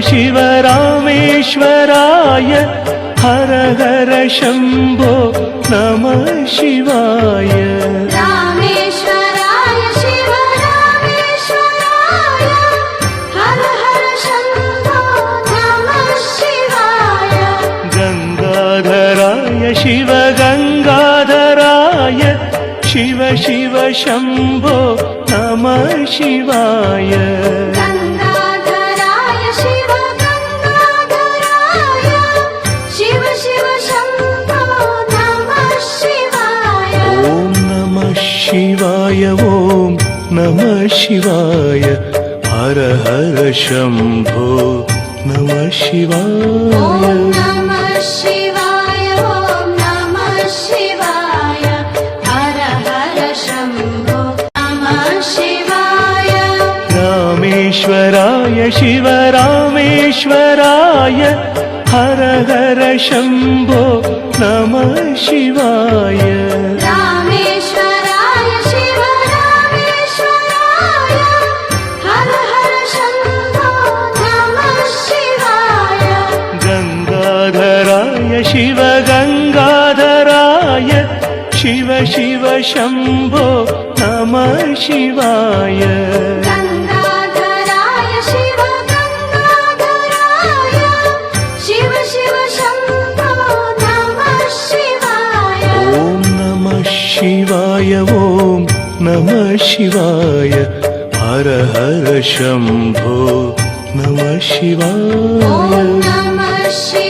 शिव रामेश्वराय हर हर शम्भो नमः शिवाय रामेश्वराय शिव रामेश्वराय हर हर शम्भो नमः शिवाय गंगाधराय शिव गंगाधराय शिव शिव शम्भो नमः शिवाय गंगाधराय शिव गंगाधराय शिव शिव शम्भो नमः शिवाय ओम नमः शिवाय ओम नमः शिवाय हर हर शम्भो नमः शिवाय ओम नमः शिवाय ओम नमः शिवाय हर हर शम्भो नमः शिवाय रामेश्वराय शिव रामेश्वराय हर हर शम्भो नमः शिवाय रामेश्वराय शिव रामेश्वराय हर हर शम्भो नमः शिवाय गंगाधराय शिव गंगाधराय शिव शिव शम्भो नमः शिवाय गंगाधराय शिव गंगाधराय शिव शिव शम्भो नमः शिवाय ओम नमः शिवाय ओम नमः शिवाय हर हर शम्भो नमः शिवाय ओम नमः शिवाय